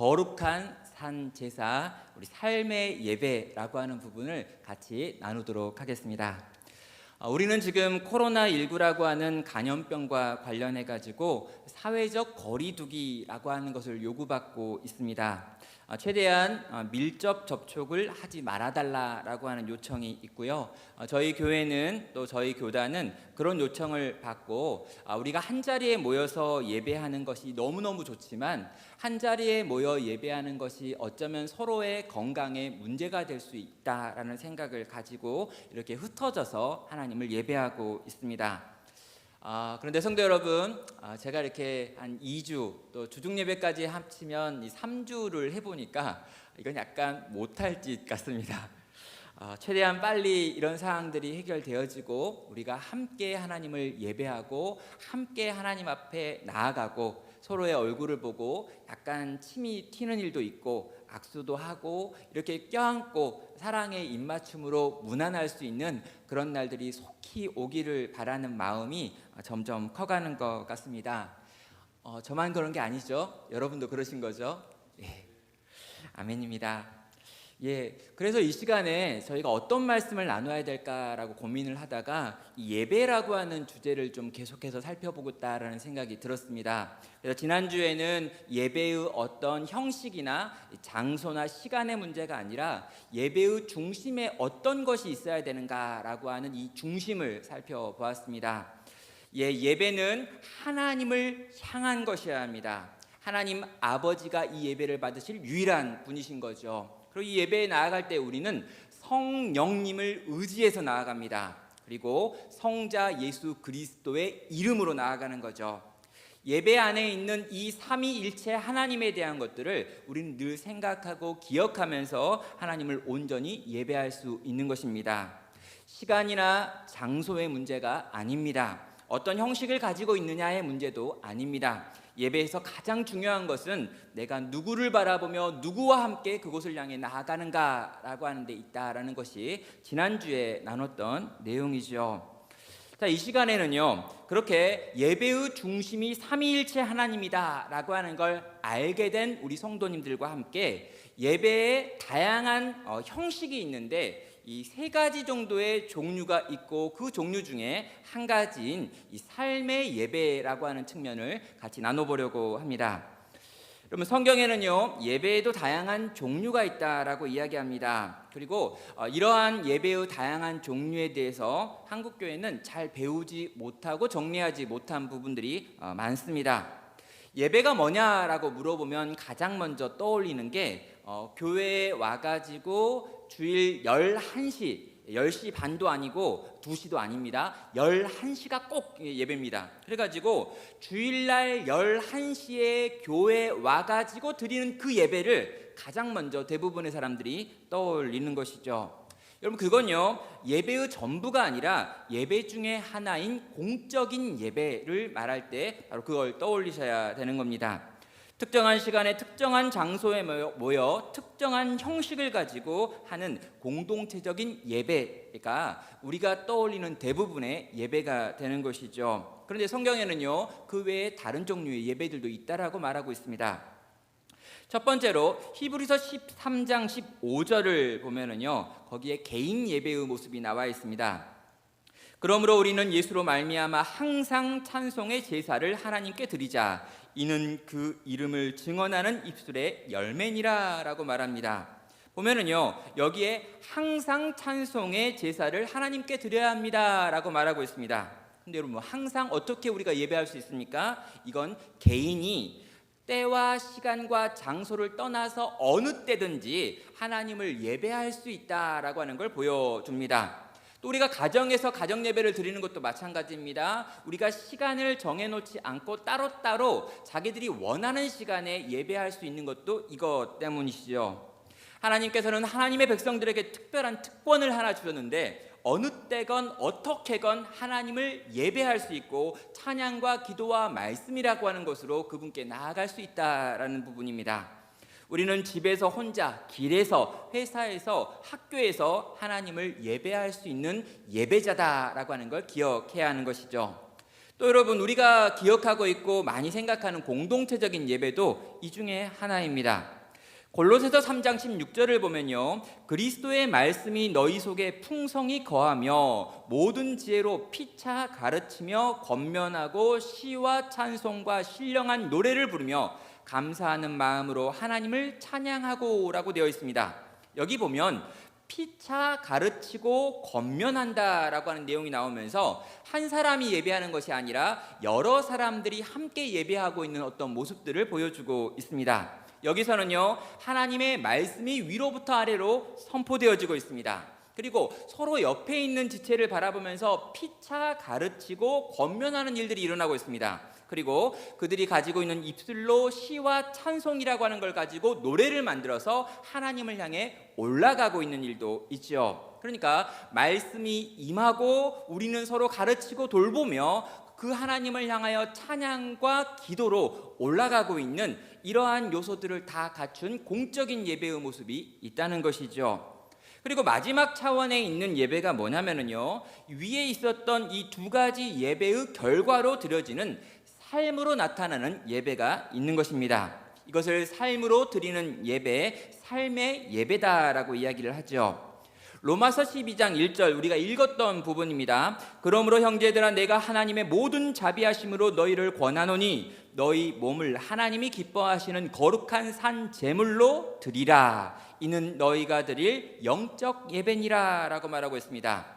거룩한 산 제사, 우리 삶의 예배라고 하는 부분을 같이 나누도록 하겠습니다. 우리는 지금 코로나19라고 하는 감염병과 관련해 가지고 사회적 거리두기라고 하는 것을 요구받고 있습니다. 최대한 밀접 접촉을 하지 말아달라라고 하는 요청이 있고요. 저희 교회는 또 저희 교단은 그런 요청을 받고 우리가 한 자리에 모여서 예배하는 것이 너무너무 좋지만 한 자리에 모여 예배하는 것이 어쩌면 서로의 건강에 문제가 될 수 있다라는 생각을 가지고 이렇게 흩어져서 하나님을 예배하고 있습니다. 그런데 성도 여러분, 제가 이렇게 한 2주 또 주중 예배까지 합치면 이 3주를 해보니까 이건 약간 못할 짓 같습니다. 최대한 빨리 이런 사항들이 해결되어지고 우리가 함께 하나님을 예배하고 함께 하나님 앞에 나아가고 서로의 얼굴을 보고 약간 침이 튀는 일도 있고 악수도 하고 이렇게 껴안고 사랑의 입맞춤으로 무난할 수 있는 그런 날들이 속히 오기를 바라는 마음이 점점 커가는 것 같습니다. 저만 그런 게 아니죠? 여러분도 그러신 거죠? 예. 아멘입니다. 예, 그래서 이 시간에 저희가 어떤 말씀을 나눠야 될까라고 고민을 하다가 이 예배라고 하는 주제를 좀 계속해서 살펴보겠다라는 생각이 들었습니다. 그래서 지난주에는 예배의 어떤 형식이나 장소나 시간의 문제가 아니라 예배의 중심에 어떤 것이 있어야 되는가라고 하는 이 중심을 살펴보았습니다. 예배는 하나님을 향한 것이어야 합니다. 하나님 아버지가 이 예배를 받으실 유일한 분이신 거죠. 그리고 이 예배에 나아갈 때 우리는 성령님을 의지해서 나아갑니다. 그리고 성자 예수 그리스도의 이름으로 나아가는 거죠. 예배 안에 있는 이 삼위일체 하나님에 대한 것들을 우리는 늘 생각하고 기억하면서 하나님을 온전히 예배할 수 있는 것입니다. 시간이나 장소의 문제가 아닙니다. 어떤 형식을 가지고 있느냐의 문제도 아닙니다. 예배에서 가장 중요한 것은 내가 누구를 바라보며 누구와 함께 그곳을 향해 나아가는가라고 하는 데 있다라는 것이 지난주에 나눴던 내용이죠. 자, 이 시간에는요, 그렇게 예배의 중심이 삼위일체 하나님이다라고 하는 걸 알게 된 우리 성도님들과 함께 예배의 다양한 형식이 있는데 이 세 가지 정도의 종류가 있고 그 종류 중에 한 가지인 이 삶의 예배라고 하는 측면을 같이 나눠보려고 합니다. 그러면 성경에는요, 예배에도 다양한 종류가 있다라고 이야기합니다. 그리고 이러한 예배의 다양한 종류에 대해서 한국교회는 잘 배우지 못하고 정리하지 못한 부분들이 많습니다. 예배가 뭐냐라고 물어보면 가장 먼저 떠올리는 게 교회에 와가지고 주일 11시 10시 반도 아니고 2시도 아닙니다. 11시가 꼭 예배입니다. 그래가지고 주일날 11시에 교회에 와가지고 드리는 그 예배를 가장 먼저 대부분의 사람들이 떠올리는 것이죠. 여러분, 그건요, 예배의 전부가 아니라 예배 중에 하나인 공적인 예배를 말할 때 바로 그걸 떠올리셔야 되는 겁니다. 특정한 시간에 특정한 장소에 모여 특정한 형식을 가지고 하는 공동체적인 예배가 우리가 떠올리는 대부분의 예배가 되는 것이죠. 그런데 성경에는요, 그 외에 다른 종류의 예배들도 있다라고 말하고 있습니다. 첫 번째로 히브리서 13장 15절을 보면은요, 거기에 개인 예배의 모습이 나와 있습니다. 그러므로 우리는 예수로 말미암아 항상 찬송의 제사를 하나님께 드리자. 이는 그 이름을 증언하는 입술의 열매니라라고 말합니다. 보면은요, 여기에 항상 찬송의 제사를 하나님께 드려야 합니다라고 말하고 있습니다. 근데 여러분, 항상 어떻게 우리가 예배할 수 있습니까? 이건 개인이 때와 시간과 장소를 떠나서 어느 때든지 하나님을 예배할 수 있다라고 하는 걸 보여줍니다. 또 우리가 가정에서 가정 예배를 드리는 것도 마찬가지입니다. 우리가 시간을 정해놓지 않고 따로따로 자기들이 원하는 시간에 예배할 수 있는 것도 이것 때문이시죠. 하나님께서는 하나님의 백성들에게 특별한 특권을 하나 주셨는데 어느 때건 어떻게건 하나님을 예배할 수 있고 찬양과 기도와 말씀이라고 하는 것으로 그분께 나아갈 수 있다라는 부분입니다. 우리는 집에서 혼자, 길에서, 회사에서, 학교에서 하나님을 예배할 수 있는 예배자다라고 하는 걸 기억해야 하는 것이죠. 또 또 여러분, 우리가 기억하고 있고 많이 생각하는 공동체적인 예배도 이 중에 하나입니다. 골로새서 3장 16절을 보면요, 그리스도의 말씀이 너희 속에 풍성히 거하며 모든 지혜로 피차 가르치며 권면하고 시와 찬송과 신령한 노래를 부르며 감사하는 마음으로 하나님을 찬양하고 라고 되어 있습니다. 여기 보면 피차 가르치고 권면한다라고 하는 내용이 나오면서 한 사람이 예배하는 것이 아니라 여러 사람들이 함께 예배하고 있는 어떤 모습들을 보여주고 있습니다. 여기서는요, 하나님의 말씀이 위로부터 아래로 선포되어지고 있습니다. 그리고 서로 옆에 있는 지체를 바라보면서 피차 가르치고 권면하는 일들이 일어나고 있습니다. 그리고 그들이 가지고 있는 입술로 시와 찬송이라고 하는 걸 가지고 노래를 만들어서 하나님을 향해 올라가고 있는 일도 있죠. 그러니까 말씀이 임하고 우리는 서로 가르치고 돌보며 그 하나님을 향하여 찬양과 기도로 올라가고 있는 이러한 요소들을 다 갖춘 공적인 예배의 모습이 있다는 것이죠. 그리고 마지막 차원에 있는 예배가 뭐냐면요, 위에 있었던 이 두 가지 예배의 결과로 드려지는 삶으로 나타나는 예배가 있는 것입니다. 이것을 삶으로 드리는 예배, 삶의 예배다라고 이야기를 하죠. 로마서 12장 1절 우리가 읽었던 부분입니다. 그러므로 형제들아, 내가 하나님의 모든 자비하심으로 너희를 권하노니 너희 몸을 하나님이 기뻐하시는 거룩한 산 제물로 드리라. 이는 너희가 드릴 영적 예배니라 라고 말하고 있습니다.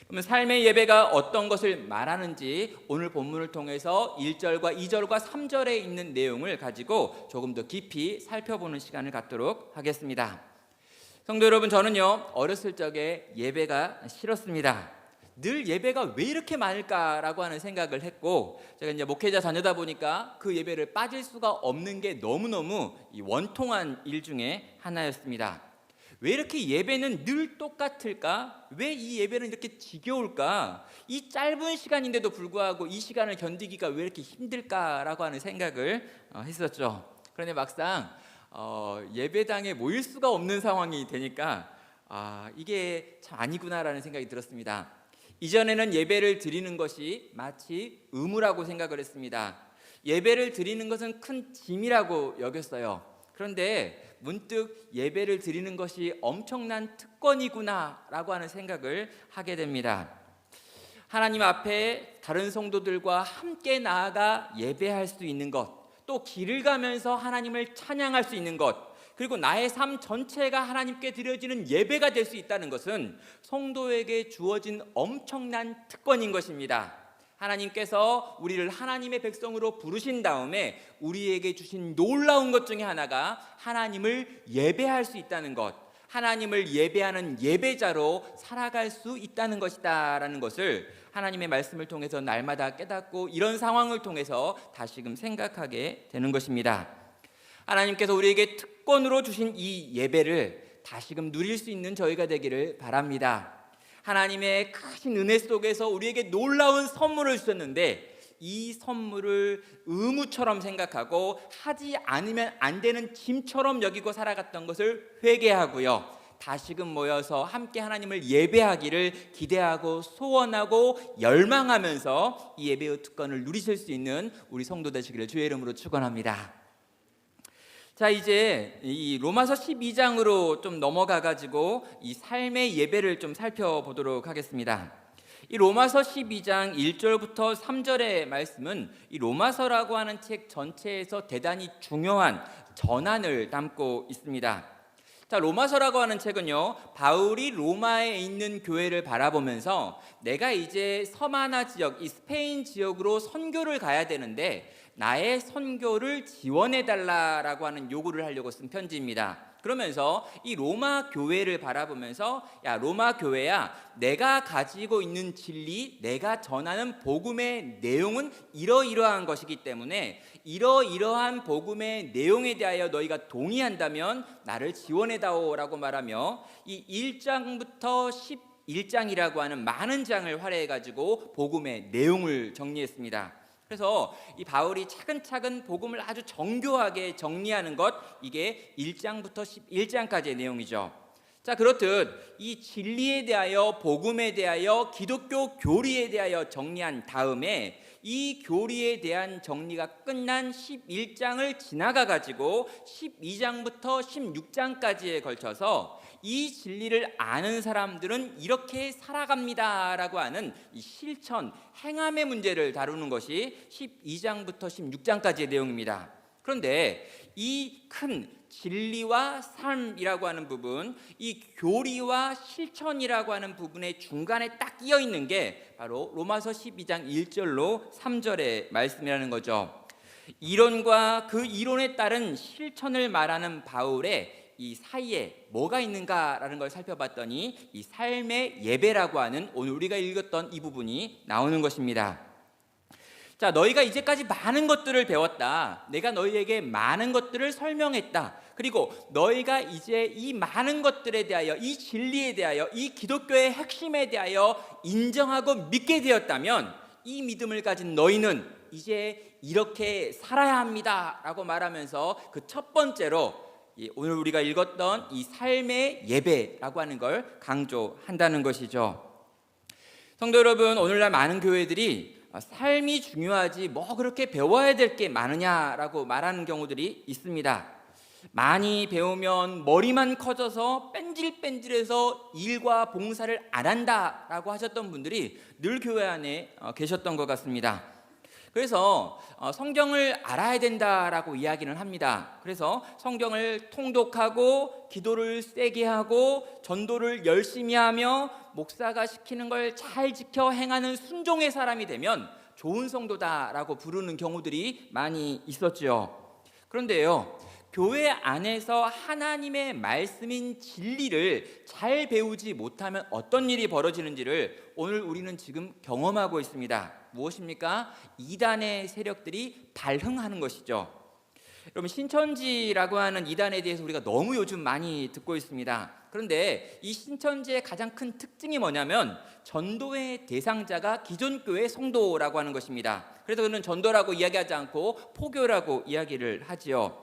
그러면 삶의 예배가 어떤 것을 말하는지 오늘 본문을 통해서 1절과 2절과 3절에 있는 내용을 가지고 조금 더 깊이 살펴보는 시간을 갖도록 하겠습니다. 성도 여러분, 저는요, 어렸을 적에 예배가 싫었습니다. 늘 예배가 왜 이렇게 많을까라고 하는 생각을 했고, 제가 이제 목회자 자녀다 보니까 그 예배를 빠질 수가 없는 게 너무너무 원통한 일 중에 하나였습니다. 왜 이렇게 예배는 늘 똑같을까? 왜 이 예배는 이렇게 지겨울까? 이 짧은 시간인데도 불구하고 이 시간을 견디기가 왜 이렇게 힘들까라고 하는 생각을 했었죠. 그런데 막상 예배당에 모일 수가 없는 상황이 되니까 이게 참 아니구나라는 생각이 들었습니다. 이전에는 예배를 드리는 것이 마치 의무라고 생각을 했습니다. 예배를 드리는 것은 큰 짐이라고 여겼어요. 그런데 문득 예배를 드리는 것이 엄청난 특권이구나라고 하는 생각을 하게 됩니다. 하나님 앞에 다른 성도들과 함께 나아가 예배할 수 있는 것, 또 길을 가면서 하나님을 찬양할 수 있는 것, 그리고 나의 삶 전체가 하나님께 드려지는 예배가 될 수 있다는 것은 성도에게 주어진 엄청난 특권인 것입니다. 하나님께서 우리를 하나님의 백성으로 부르신 다음에 우리에게 주신 놀라운 것 중에 하나가 하나님을 예배할 수 있다는 것, 하나님을 예배하는 예배자로 살아갈 수 있다는 것이다라는 것을 하나님의 말씀을 통해서 날마다 깨닫고 이런 상황을 통해서 다시금 생각하게 되는 것입니다. 하나님께서 우리에게 특권으로 주신 이 예배를 다시금 누릴 수 있는 저희가 되기를 바랍니다. 하나님의 크신 은혜 속에서 우리에게 놀라운 선물을 주셨는데 이 선물을 의무처럼 생각하고 하지 않으면 안 되는 짐처럼 여기고 살아갔던 것을 회개하고요, 다시금 모여서 함께 하나님을 예배하기를 기대하고 소원하고 열망하면서 이 예배의 특권을 누리실 수 있는 우리 성도 되시기를 주의 이름으로 축원합니다. 자, 이제 이 로마서 12장으로 좀 넘어가 가지고 이 삶의 예배를 좀 살펴보도록 하겠습니다. 이 로마서 12장 1절부터 3절의 말씀은 이 로마서라고 하는 책 전체에서 대단히 중요한 전환을 담고 있습니다. 자, 로마서라고 하는 책은요, 바울이 로마에 있는 교회를 바라보면서 내가 이제 서마나 지역, 이 스페인 지역으로 선교를 가야 되는데 나의 선교를 지원해달라라고 하는 요구를 하려고 쓴 편지입니다. 그러면서 이 로마 교회를 바라보면서, 야, 로마 교회야, 내가 가지고 있는 진리, 내가 전하는 복음의 내용은 이러이러한 것이기 때문에 이러이러한 복음의 내용에 대하여 너희가 동의한다면 나를 지원해다오라고 말하며 이 1장부터 11장이라고 하는 많은 장을 활용해가지고 복음의 내용을 정리했습니다. 그래서 이 바울이 차근차근 복음을 아주 정교하게 정리하는 것, 이게 1장부터 11장까지의 내용이죠. 자, 그렇듯 이 진리에 대하여, 복음에 대하여, 기독교 교리에 대하여 정리한 다음에 이 교리에 대한 정리가 끝난 11장을 지나가 가지고 12장부터 16장까지에 걸쳐서 이 진리를 아는 사람들은 이렇게 살아갑니다라고 하는 이 실천, 행함의 문제를 다루는 것이 12장부터 16장까지의 내용입니다. 그런데 이 큰 진리와 삶이라고 하는 부분, 이 교리와 실천이라고 하는 부분의 중간에 딱 끼어 있는 게 바로 로마서 12장 1절로 3절의 말씀이라는 거죠. 이론과 그 이론에 따른 실천을 말하는 바울의 이 사이에 뭐가 있는가라는 걸 살펴봤더니 이 삶의 예배라고 하는 오늘 우리가 읽었던 이 부분이 나오는 것입니다. 자, 너희가 이제까지 많은 것들을 배웠다. 내가 너희에게 많은 것들을 설명했다. 그리고 너희가 이제 이 많은 것들에 대하여, 이 진리에 대하여, 이 기독교의 핵심에 대하여 인정하고 믿게 되었다면 이 믿음을 가진 너희는 이제 이렇게 살아야 합니다 라고 말하면서 그 첫 번째로 오늘 우리가 읽었던 이 삶의 예배라고 하는 걸 강조한다는 것이죠. 성도 여러분, 오늘날 많은 교회들이 삶이 중요하지 뭐 그렇게 배워야 될 게 많으냐라고 말하는 경우들이 있습니다. 많이 배우면 머리만 커져서 뺀질뺀질해서 일과 봉사를 안 한다라고 하셨던 분들이 늘 교회 안에 계셨던 것 같습니다. 그래서 성경을 알아야 된다라고 이야기는 합니다. 그래서 성경을 통독하고 기도를 세게 하고 전도를 열심히 하며 목사가 시키는 걸 잘 지켜 행하는 순종의 사람이 되면 좋은 성도다라고 부르는 경우들이 많이 있었죠. 그런데요, 교회 안에서 하나님의 말씀인 진리를 잘 배우지 못하면 어떤 일이 벌어지는지를 오늘 우리는 지금 경험하고 있습니다. 무엇입니까? 이단의 세력들이 발흥하는 것이죠. 여러분, 신천지라고 하는 이단에 대해서 우리가 너무 요즘 많이 듣고 있습니다. 그런데 이 신천지의 가장 큰 특징이 뭐냐면 전도의 대상자가 기존 교회 성도라고 하는 것입니다. 그래서 그는 전도라고 이야기하지 않고 포교라고 이야기를 하지요.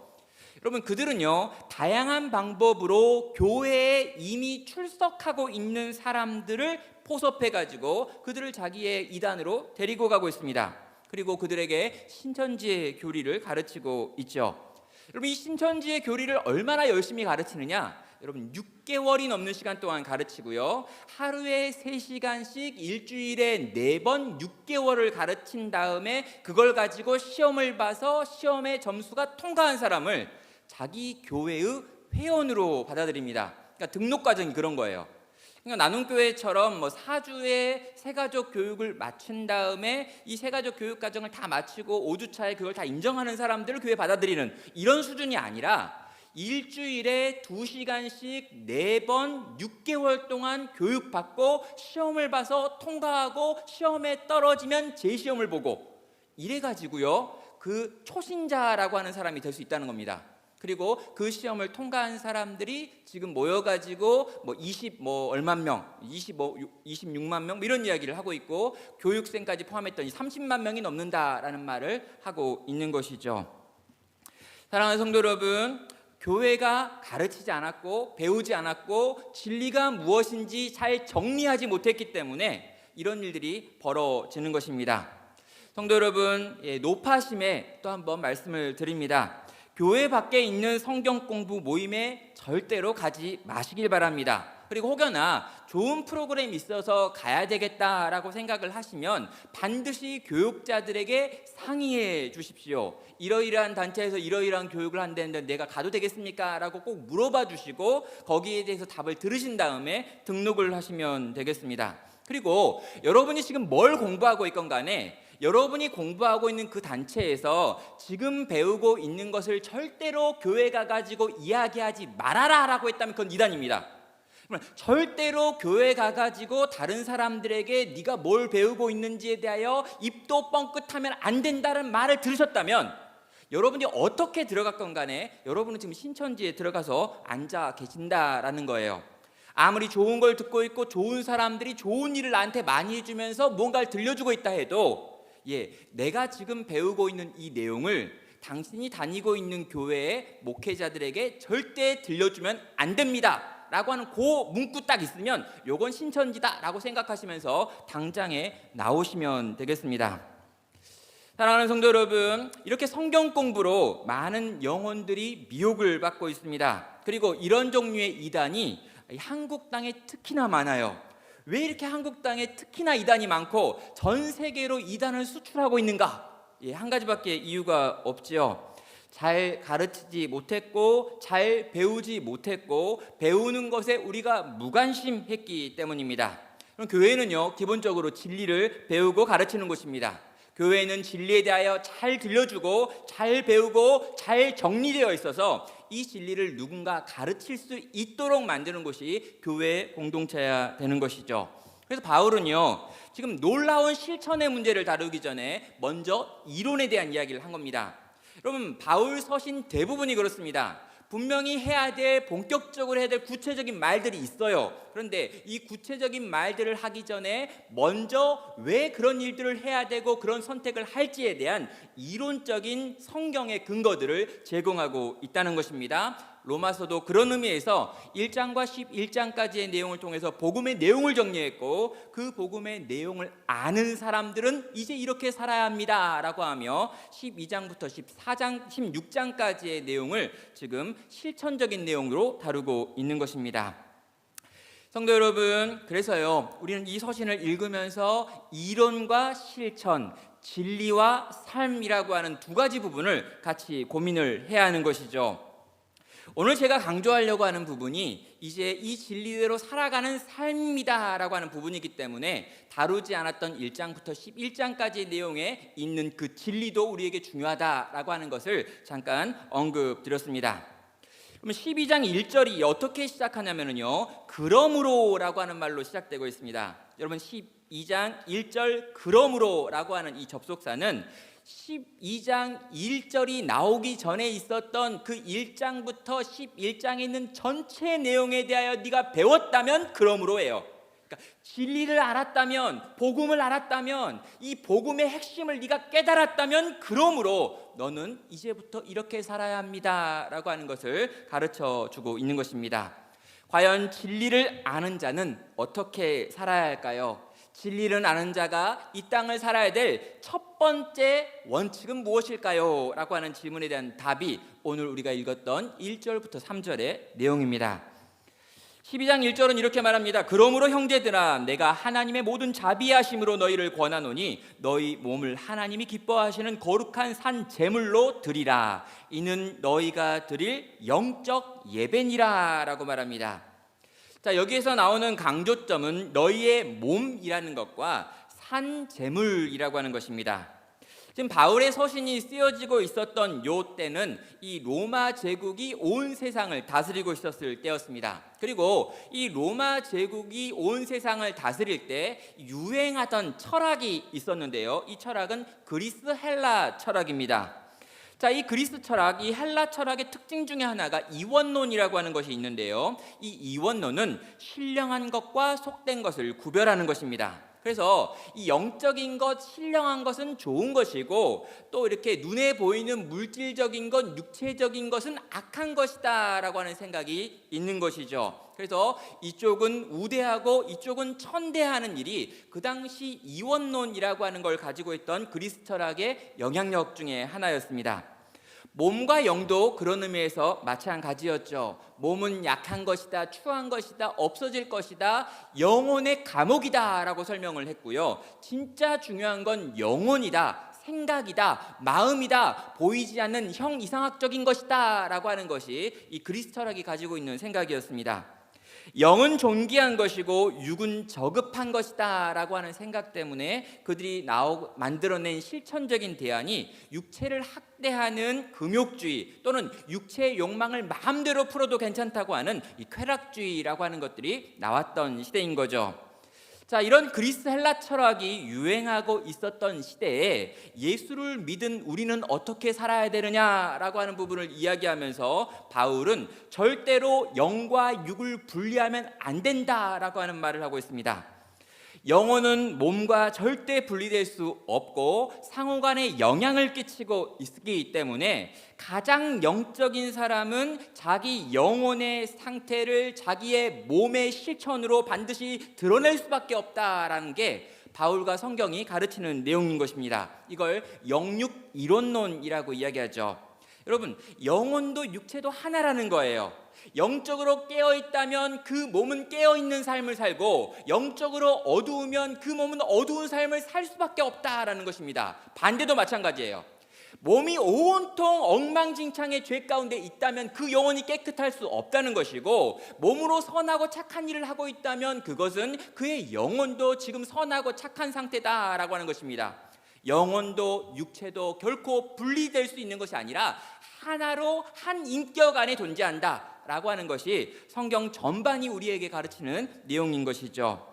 여러분, 그들은요 다양한 방법으로 교회에 이미 출석하고 있는 사람들을 포섭해가지고 그들을 자기의 이단으로 데리고 가고 있습니다. 그리고 그들에게 신천지의 교리를 가르치고 있죠. 여러분, 이 신천지의 교리를 얼마나 열심히 가르치느냐? 여러분, 6개월이 넘는 시간 동안 가르치고요, 하루에 3시간씩 일주일에 4번 6개월을 가르친 다음에 그걸 가지고 시험을 봐서 시험의 점수가 통과한 사람을 자기 교회의 회원으로 받아들입니다. 그러니까 등록 과정이 그런 거예요. 그러니까 나눔교회처럼 뭐 4주에 새가족 교육을 마친 다음에 이 새가족 교육 과정을 다 마치고 5주차에 그걸 다 인정하는 사람들을 교회에 받아들이는 이런 수준이 아니라 일주일에 2시간씩 4번 6개월 동안 교육받고 시험을 봐서 통과하고 시험에 떨어지면 재시험을 보고 이래가지고요 그 초신자라고 하는 사람이 될 수 있다는 겁니다. 그리고 그 시험을 통과한 사람들이 지금 모여가지고 뭐 얼만 명, 26만 명 이런 이야기를 하고 있고 교육생까지 포함했더니 30만 명이 넘는다라는 말을 하고 있는 것이죠. 사랑하는 성도 여러분, 교회가 가르치지 않았고 배우지 않았고 진리가 무엇인지 잘 정리하지 못했기 때문에 이런 일들이 벌어지는 것입니다. 성도 여러분, 노파심에 또 한번 말씀을 드립니다. 교회 밖에 있는 성경 공부 모임에 절대로 가지 마시길 바랍니다. 그리고 혹여나 좋은 프로그램이 있어서 가야 되겠다라고 생각을 하시면 반드시 교육자들에게 상의해 주십시오. 이러이러한 단체에서 이러이러한 교육을 한다는데 내가 가도 되겠습니까? 라고 꼭 물어봐 주시고 거기에 대해서 답을 들으신 다음에 등록을 하시면 되겠습니다. 그리고 여러분이 지금 뭘 공부하고 있건 간에 여러분이 공부하고 있는 그 단체에서 지금 배우고 있는 것을 절대로 교회 가가지고 이야기하지 말아라 라고 했다면 그건 이단입니다. 절대로 교회 가가지고 다른 사람들에게 네가 뭘 배우고 있는지에 대하여 입도 뻥끗하면 안 된다는 말을 들으셨다면 여러분이 어떻게 들어갔건 간에 여러분은 지금 신천지에 들어가서 앉아 계신다라는 거예요. 아무리 좋은 걸 듣고 있고 좋은 사람들이 좋은 일을 나한테 많이 해주면서 뭔가를 들려주고 있다 해도 내가 지금 배우고 있는 이 내용을 당신이 다니고 있는 교회의 목회자들에게 절대 들려주면 안 됩니다 라고 하는 그 문구 딱 있으면 요건 신천지다 라고 생각하시면서 당장에 나오시면 되겠습니다. 사랑하는 성도 여러분, 이렇게 성경 공부로 많은 영혼들이 미혹을 받고 있습니다. 그리고 이런 종류의 이단이 한국 땅에 특히나 많아요. 왜 이렇게 한국 땅에 특히나 이단이 많고 전 세계로 이단을 수출하고 있는가? 한 가지밖에 이유가 없지요. 잘 가르치지 못했고 잘 배우지 못했고 배우는 것에 우리가 무관심했기 때문입니다. 그럼 교회는요, 기본적으로 진리를 배우고 가르치는 곳입니다. 교회는 진리에 대하여 잘 들려주고 잘 배우고 잘 정리되어 있어서 이 진리를 누군가 가르칠 수 있도록 만드는 것이 교회 공동체야 되는 것이죠. 그래서 바울은요, 지금 놀라운 실천의 문제를 다루기 전에 먼저 이론에 대한 이야기를 한 겁니다. 여러분, 바울 서신 대부분이 그렇습니다. 분명히 해야 될, 본격적으로 해야 될 구체적인 말들이 있어요. 그런데 이 구체적인 말들을 하기 전에 먼저 왜 그런 일들을 해야 되고 그런 선택을 할지에 대한 이론적인 성경의 근거들을 제공하고 있다는 것입니다. 로마서도 그런 의미에서 1장과 11장까지의 내용을 통해서 복음의 내용을 정리했고, 그 복음의 내용을 아는 사람들은 이제 이렇게 살아야 합니다 라고 하며 12장부터 14장, 16장까지의 내용을 지금 실천적인 내용으로 다루고 있는 것입니다. 성도 여러분, 그래서요, 우리는 이 서신을 읽으면서 이론과 실천, 진리와 삶이라고 하는 두 가지 부분을 같이 고민을 해야 하는 것이죠. 오늘 제가 강조하려고 하는 부분이 이제 이 진리대로 살아가는 삶이다라고 하는 부분이기 때문에 다루지 않았던 1장부터 11장까지의 내용에 있는 그 진리도 우리에게 중요하다라고 하는 것을 잠깐 언급드렸습니다. 그러면 12장 1절이 어떻게 시작하냐면요, 그러므로라고 하는 말로 시작되고 있습니다. 여러분, 12장 1절 그러므로라고 하는 이 접속사는 12장 1절이 나오기 전에 있었던 그 1장부터 11장에 있는 전체 내용에 대하여 네가 배웠다면 그러므로예요. 그러니까 진리를 알았다면, 복음을 알았다면, 이 복음의 핵심을 네가 깨달았다면 그러므로 너는 이제부터 이렇게 살아야 합니다 라고 하는 것을 가르쳐 주고 있는 것입니다. 과연 진리를 아는 자는 어떻게 살아야 할까요? 진리를 아는 자가 이 땅을 살아야 될 첫 번째 원칙은 무엇일까요? 라고 하는 질문에 대한 답이 오늘 우리가 읽었던 1절부터 3절의 내용입니다. 12장 1절은 이렇게 말합니다. 그러므로 형제들아, 내가 하나님의 모든 자비하심으로 너희를 권하노니 너희 몸을 하나님이 기뻐하시는 거룩한 산 제물로 드리라. 이는 너희가 드릴 영적 예배니라 라고 말합니다. 자, 여기에서 나오는 강조점은 너희의 몸이라는 것과 산 제물이라고 하는 것입니다. 지금 바울의 서신이 쓰여지고 있었던 요 때는 이 로마 제국이 온 세상을 다스리고 있었을 때였습니다. 그리고 이 로마 제국이 온 세상을 다스릴 때 유행하던 철학이 있었는데요, 이 철학은 그리스 헬라 철학입니다. 자, 이 그리스 철학, 이 헬라 철학의 특징 중에 하나가 이원론이라고 하는 것이 있는데요, 이 이원론은 신령한 것과 속된 것을 구별하는 것입니다. 그래서 이 영적인 것, 신령한 것은 좋은 것이고, 또 이렇게 눈에 보이는 물질적인 것, 육체적인 것은 악한 것이다 라고 하는 생각이 있는 것이죠. 그래서 이쪽은 우대하고 이쪽은 천대하는 일이 그 당시 이원론이라고 하는 걸 가지고 있던 그리스 철학의 영향력 중에 하나였습니다. 몸과 영도 그런 의미에서 마찬가지였죠. 몸은 약한 것이다, 추한 것이다, 없어질 것이다, 영혼의 감옥이다 라고 설명을 했고요, 진짜 중요한 건 영혼이다, 생각이다, 마음이다, 보이지 않는 형 이상학적인 것이다 라고 하는 것이 이 그리스 철학이 가지고 있는 생각이었습니다. 영은 존귀한 것이고 육은 저급한 것이다 라고 하는 생각 때문에 그들이 만들어낸 실천적인 대안이 육체를 학대하는 금욕주의, 또는 육체의 욕망을 마음대로 풀어도 괜찮다고 하는 이 쾌락주의라고 하는 것들이 나왔던 시대인 거죠. 자, 이런 그리스 헬라 철학이 유행하고 있었던 시대에 예수를 믿은 우리는 어떻게 살아야 되느냐라고 하는 부분을 이야기하면서 바울은 절대로 영과 육을 분리하면 안 된다라고 하는 말을 하고 있습니다. 영혼은 몸과 절대 분리될 수 없고 상호간에 영향을 끼치고 있기 때문에 가장 영적인 사람은 자기 영혼의 상태를 자기의 몸의 실천으로 반드시 드러낼 수밖에 없다라는 게 바울과 성경이 가르치는 내용인 것입니다. 이걸 영육 이론론이라고 이야기하죠. 여러분, 영혼도 육체도 하나라는 거예요. 영적으로 깨어있다면 그 몸은 깨어있는 삶을 살고, 영적으로 어두우면 그 몸은 어두운 삶을 살 수밖에 없다라는 것입니다. 반대도 마찬가지예요. 몸이 온통 엉망진창의 죄 가운데 있다면 그 영혼이 깨끗할 수 없다는 것이고, 몸으로 선하고 착한 일을 하고 있다면 그것은 그의 영혼도 지금 선하고 착한 상태다라고 하는 것입니다. 영혼도 육체도 결코 분리될 수 있는 것이 아니라 하나로 한 인격 안에 존재한다라고 하는 것이 성경 전반이 우리에게 가르치는 내용인 것이죠.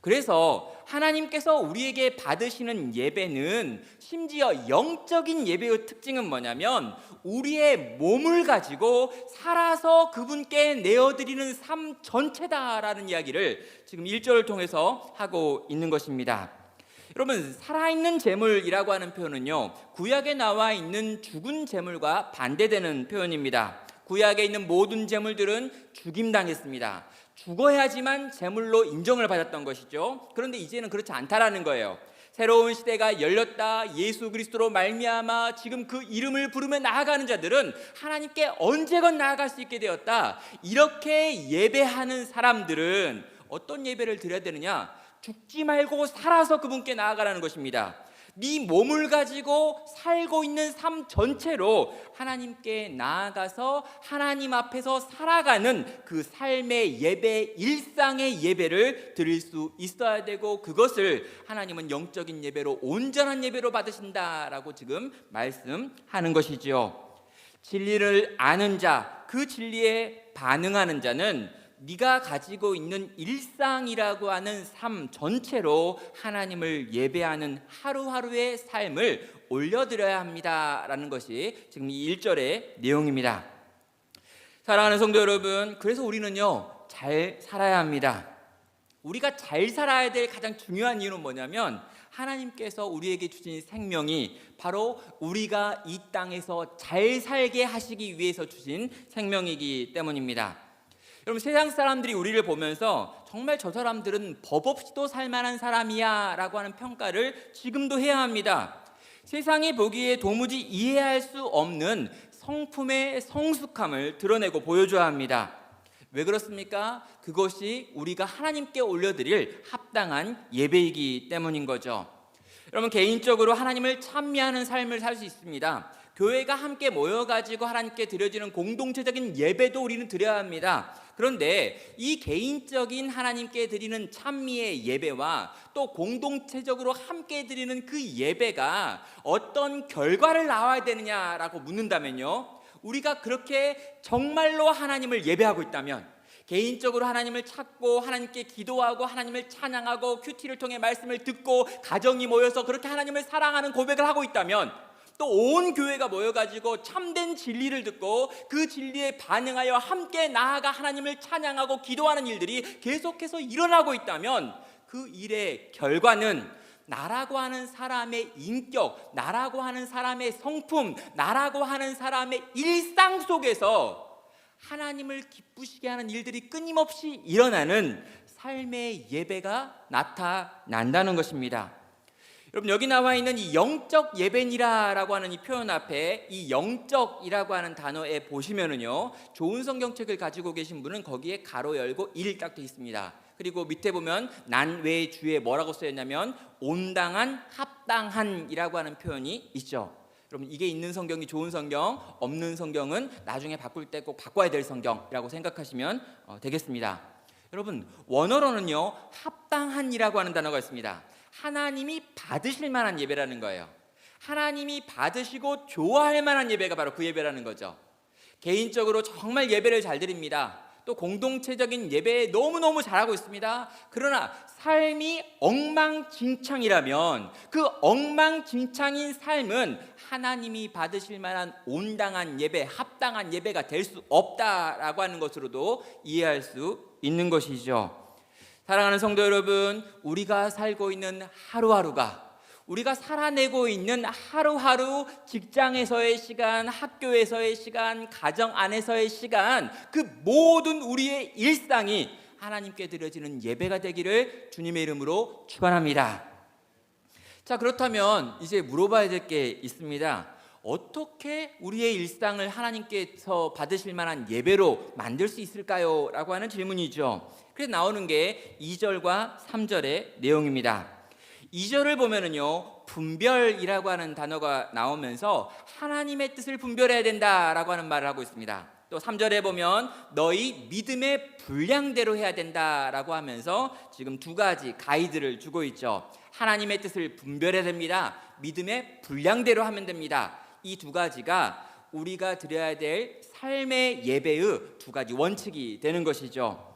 그래서 하나님께서 우리에게 받으시는 예배는 심지어 영적인 예배의 특징은 뭐냐면, 우리의 몸을 가지고 살아서 그분께 내어드리는 삶 전체다라는 이야기를 지금 1절을 통해서 하고 있는 것입니다. 여러분, 살아있는 제물이라고 하는 표현은요, 구약에 나와 있는 죽은 제물과 반대되는 표현입니다. 구약에 있는 모든 제물들은 죽임당했습니다. 죽어야지만 제물로 인정을 받았던 것이죠. 그런데 이제는 그렇지 않다라는 거예요. 새로운 시대가 열렸다, 예수 그리스도로 말미암아 지금 그 이름을 부르며 나아가는 자들은 하나님께 언제건 나아갈 수 있게 되었다. 이렇게 예배하는 사람들은 어떤 예배를 드려야 되느냐? 죽지 말고 살아서 그분께 나아가라는 것입니다. 네 몸을 가지고 살고 있는 삶 전체로 하나님께 나아가서 하나님 앞에서 살아가는 그 삶의 예배, 일상의 예배를 드릴 수 있어야 되고, 그것을 하나님은 영적인 예배로, 온전한 예배로 받으신다라고 지금 말씀하는 것이지요. 진리를 아는 자, 그 진리에 반응하는 자는 네가 가지고 있는 일상이라고 하는 삶 전체로 하나님을 예배하는 하루하루의 삶을 올려드려야 합니다라는 것이 지금 이 1절의 내용입니다. 사랑하는 성도 여러분, 그래서 우리는요, 잘 살아야 합니다. 우리가 잘 살아야 될 가장 중요한 이유는 뭐냐면, 하나님께서 우리에게 주신 생명이 바로 우리가 이 땅에서 잘 살게 하시기 위해서 주신 생명이기 때문입니다. 여러분, 세상 사람들이 우리를 보면서 정말 저 사람들은 법 없이도 살만한 사람이야 라고 하는 평가를 지금도 해야 합니다. 세상이 보기에 도무지 이해할 수 없는 성품의 성숙함을 드러내고 보여줘야 합니다. 왜 그렇습니까? 그것이 우리가 하나님께 올려드릴 합당한 예배이기 때문인 거죠. 여러분, 개인적으로 하나님을 찬미하는 삶을 살 수 있습니다. 교회가 함께 모여가지고 하나님께 드려지는 공동체적인 예배도 우리는 드려야 합니다. 그런데 이 개인적인 하나님께 드리는 찬미의 예배와 또 공동체적으로 함께 드리는 그 예배가 어떤 결과를 낳아야 되느냐라고 묻는다면요, 우리가 그렇게 정말로 하나님을 예배하고 있다면, 개인적으로 하나님을 찾고 하나님께 기도하고 하나님을 찬양하고 큐티를 통해 말씀을 듣고 가정이 모여서 그렇게 하나님을 사랑하는 고백을 하고 있다면, 또 온 교회가 모여가지고 참된 진리를 듣고 그 진리에 반응하여 함께 나아가 하나님을 찬양하고 기도하는 일들이 계속해서 일어나고 있다면, 그 일의 결과는 나라고 하는 사람의 인격, 나라고 하는 사람의 성품, 나라고 하는 사람의 일상 속에서 하나님을 기쁘시게 하는 일들이 끊임없이 일어나는 삶의 예배가 나타난다는 것입니다. 여러분, 여기 나와 있는 이 영적 예배니라라고 하는 이 표현 앞에 이 영적이라고 하는 단어에 보시면은요, 좋은 성경책을 가지고 계신 분은 거기에 가로 열고 1 딱 되어 있습니다. 그리고 밑에 보면 난 왜 주에 뭐라고 쓰였냐면 온당한, 합당한이라고 하는 표현이 있죠. 여러분, 이게 있는 성경이 좋은 성경, 없는 성경은 나중에 바꿀 때 꼭 바꿔야 될 성경이라고 생각하시면 되겠습니다. 여러분, 원어로는요, 합당한이라고 하는 단어가 있습니다. 하나님이 받으실 만한 예배라는 거예요. 하나님이 받으시고 좋아할 만한 예배가 바로 그 예배라는 거죠. 개인적으로 정말 예배를 잘 드립니다. 또 공동체적인 예배에 너무너무 잘하고 있습니다. 그러나 삶이 엉망진창이라면 그 엉망진창인 삶은 하나님이 받으실 만한 온당한 예배, 합당한 예배가 될 수 없다라고 하는 것으로도 이해할 수 있는 것이죠. 사랑하는 성도 여러분, 우리가 살고 있는 하루하루가, 우리가 살아내고 있는 하루하루, 직장에서의 시간, 학교에서의 시간, 가정 안에서의 시간, 그 모든 우리의 일상이 하나님께 드려지는 예배가 되기를 주님의 이름으로 축원합니다. 자, 그렇다면 이제 물어봐야 될 게 있습니다. 어떻게 우리의 일상을 하나님께서 받으실 만한 예배로 만들 수 있을까요? 라고 하는 질문이죠. 그래서 나오는 게 2절과 3절의 내용입니다. 2절을 보면은요, 분별이라고 하는 단어가 나오면서 하나님의 뜻을 분별해야 된다라고 하는 말을 하고 있습니다. 또 3절에 보면 너희 믿음의 분량대로 해야 된다라고 하면서 지금 두 가지 가이드를 주고 있죠. 하나님의 뜻을 분별해야 됩니다. 믿음의 분량대로 하면 됩니다. 이 두 가지가 우리가 드려야 될 삶의 예배의 두 가지 원칙이 되는 것이죠.